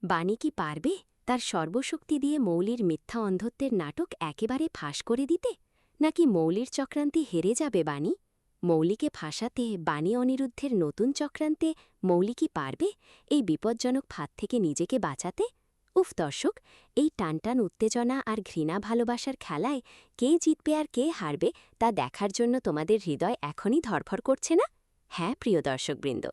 বাণী কি পারবে তার সর্বশক্তি দিয়ে মৌলির মিথ্যা অন্ধত্বের নাটক একেবারে ফাঁস করে দিতে, নাকি মৌলির চক্রান্তে হেরে যাবে বাণী? মৌলিকে ফাঁসাতে বাণী অনিরুদ্ধের নতুন চক্রান্তে মৌলি কি পারবে এই বিপজ্জনক ফাঁদ থেকে নিজেকে বাঁচাতে? উফ দর্শক, এই টানটান উত্তেজনা আর ঘৃণা ভালোবাসার খেলায় কে জিতবে আর কে হারবে তা দেখার জন্য তোমাদের হৃদয় এখনই ধরফর করছে না? হ্যাঁ প্রিয় দর্শকবৃন্দ,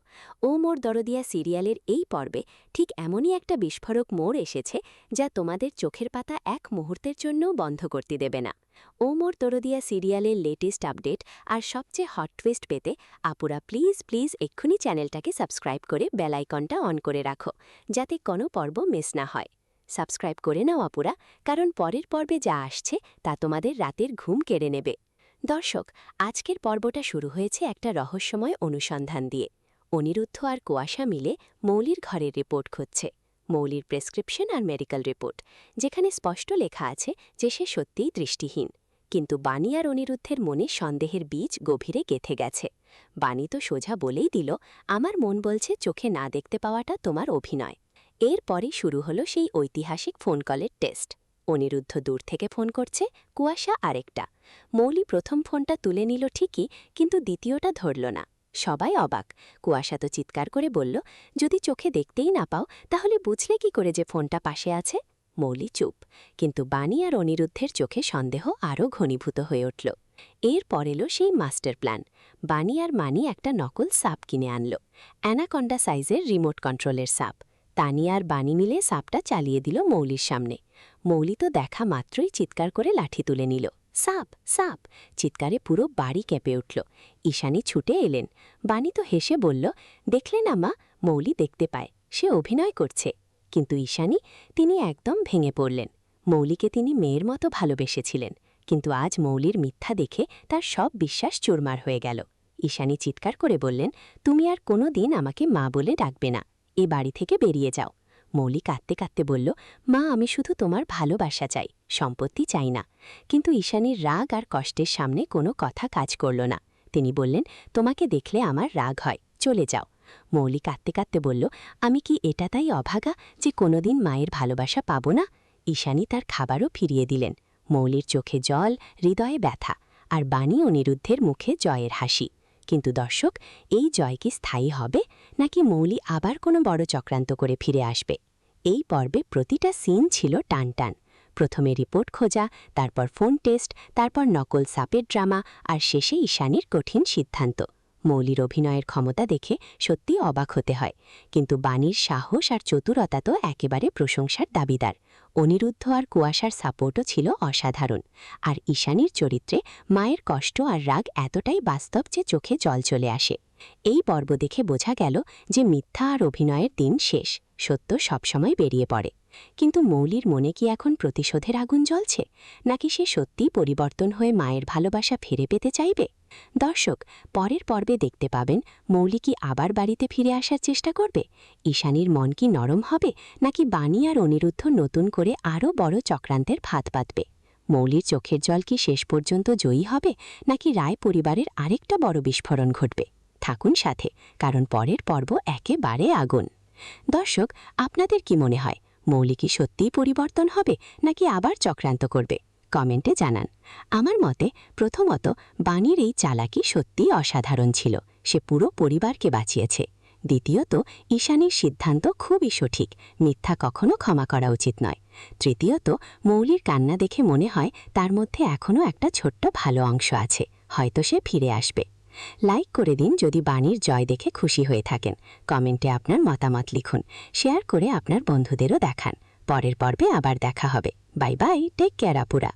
ও মোর দরদিয়া সিরিয়ালের এই পর্বে ঠিক এমনই একটা বিস্ফোরক মোড় এসেছে যা তোমাদের চোখের পাতা এক মুহূর্তের জন্যও বন্ধ করতে দেবে না। ও মোর দরদিয়া সিরিয়ালের লেটেস্ট আপডেট আর সবচেয়ে হট টুইস্ট পেতে আপুরা প্লিজ প্লিজ এক্ষুনি চ্যানেলটাকে সাবস্ক্রাইব করে বেল আইকনটা অন করে রাখো, যাতে কোনো পর্ব মিস না হয়। সাবস্ক্রাইব করে নাও আপুরা, কারণ পরের পর্বে যা আসছে তা তোমাদের রাতের ঘুম কেড়ে নেবে। দর্শক, আজকের পর্বটা শুরু হয়েছে একটা রহস্যময় অনুসন্ধান দিয়ে। অনিরুদ্ধ আর কুয়াশা মিলে মৌলির ঘরের রিপোর্ট খুঁজছে, মৌলির প্রেসক্রিপশন আর মেডিকেল রিপোর্ট, যেখানে স্পষ্ট লেখা আছে যে সে সত্যিই দৃষ্টিহীন। কিন্তু বাণী আর অনিরুদ্ধের মনে সন্দেহের বীজ গভীরে গেঁথে গেছে। বাণী তো সোজা বলেই দিল, আমার মন বলছে চোখে না দেখতে পাওয়াটা তোমার অভিনয়। এরপরই শুরু হলো সেই ঐতিহাসিক ফোন কলের টেস্ট। অনিরুদ্ধ দূর থেকে ফোন করছে, কুয়াশা আরেকটা। মৌলি প্রথম ফোনটা তুলে নিল ঠিকই, কিন্তু দ্বিতীয়টা ধরল না। সবাই অবাক। কুয়াশা তো চিৎকার করে বলল, যদি চোখে দেখতেই না পাও তাহলে বুঝলে কি করে যে ফোনটা পাশে আছে? মৌলি চুপ, কিন্তু বাণী আর অনিরুদ্ধের চোখে সন্দেহ আরও ঘনীভূত হয়ে উঠল। এরপর এলো সেই মাস্টার প্ল্যান। বাণী আর মানি একটা নকল সাপ কিনে আনল, অ্যানাকন্ডা সাইজের রিমোট কন্ট্রোলের সাপ। তানিয়া আর বাণী মিলে সাপটা চালিয়ে দিল মৌলির সামনে। মৌলি তো দেখা মাত্রই চিৎকার করে লাঠি তুলে নিল। সাপ সাপ চিৎকারে পুরো বাড়ি কেঁপে উঠল। ঈশানী ছুটে এলেন। বাণী তো হেসে বলল, দেখলে না মা, মৌলি দেখতে পায়, সে অভিনয় করছে। কিন্তু ঈশানী, তিনি একদম ভেঙে পড়লেন। মৌলিকে তিনি মেয়ের মতো ভালোবেসেছিলেন, কিন্তু আজ মৌলির মিথ্যা দেখে তার সব বিশ্বাস চুরমার হয়ে গেল। ঈশানী চিৎকার করে বললেন, তুমি আর কোনো দিন আমাকে মা বলে ডাকবে না, এ বাড়ি থেকে বেরিয়ে যাও। মৌলি কাঁদতে কাঁদতে বলল, মা আমি শুধু তোমার ভালোবাসা চাই, সম্পত্তি চাই না। কিন্তু ঈশানীর রাগ আর কষ্টের সামনে কোনো কথা কাজ করল না। তিনি বললেন, তোমাকে দেখলে আমার রাগ হয়, চলে যাও। মৌলি কাঁদতে কাঁদতে বলল, আমি কি এটা তাই অভাগা যে কোনোদিন মায়ের ভালোবাসা পাব না? ঈশানী তার খাবারও ফিরিয়ে দিলেন। মৌলির চোখে জল, হৃদয়ে ব্যথা, আর বাণী অনিরুদ্ধের মুখে জয়ের হাসি। কিন্তু দর্শক, এই জয় কি স্থায়ী হবে, নাকি মৌলি আবার কোনো বড় চক্রান্ত করে ফিরে আসবে? এই পর্বে প্রতিটা সিন ছিল টানটান। প্রথমে রিপোর্ট খোঁজা, তারপর ফোন টেস্ট, তারপর নকল সাপের ড্রামা, আর শেষে ঈশানীর কঠিন সিদ্ধান্ত। মৌলির অভিনয়ের ক্ষমতা দেখে সত্যি অবাক হতে হয়, কিন্তু বাণীর সাহস আর চতুরতা তো একেবারে প্রশংসার দাবিদার। অনিরুদ্ধ আর কুয়াশার সাপোর্টও ছিল অসাধারণ। আর ঈশানীর চরিত্রে মায়ের কষ্ট আর রাগ এতটাই বাস্তব যে চোখে জল চলে আসে। এই পর্ব দেখে বোঝা গেল যে মিথ্যা আর অভিনয়ের দিন শেষ, সত্য সবসময় বেরিয়ে পড়ে। কিন্তু মৌলির মনে কি এখন প্রতিশোধের আগুন জ্বলছে, নাকি সে সত্যিই পরিবর্তন হয়ে মায়ের ভালোবাসা ফিরে পেতে চাইবে? দর্শক, পরের পর্বে দেখতে পাবেন মৌলি কি আবার বাড়িতে ফিরে আসার চেষ্টা করবে, ঈশানীর মন কি নরম হবে, নাকি বাণী আর অনিরুদ্ধ নতুন করে আরও বড় চক্রান্তের ফাঁদ পাতবে? মৌলির চোখের জল কি শেষ পর্যন্ত জয়ী হবে, নাকি রায় পরিবারের আরেকটা বড় বিস্ফোরণ ঘটবে? থাকুন সাথে, কারণ পরের পর্ব একেবারে আগুন। দর্শক, আপনাদের কি মনে হয়, মৌলি কি সত্যিই পরিবর্তন হবে, নাকি আবার চক্রান্ত করবে? কমেন্টে জানান। আমার মতে প্রথমত, বাণীর এই চালাকি সত্যিই অসাধারণ ছিল, সে পুরো পরিবারকে বাঁচিয়েছে। দ্বিতীয়ত, ঈশানীর সিদ্ধান্ত খুবই সঠিক, মিথ্যা কখনো ক্ষমা করা উচিত নয়। তৃতীয়ত, মৌলির কান্না দেখে মনে হয় তার মধ্যে এখনও একটা ছোট্ট ভালো অংশ আছে, হয়তো সে ফিরে আসবে। লাইক করে দিন যদি বাণীর জয় দেখে খুশি হয়ে থাকেন। কমেন্টে আপনার মতামত লিখুন, শেয়ার করে আপনার বন্ধুদেরও দেখান। পরের পর্বে আবার দেখা হবে। বাই বাই, টেক কেয়ার আপুরা।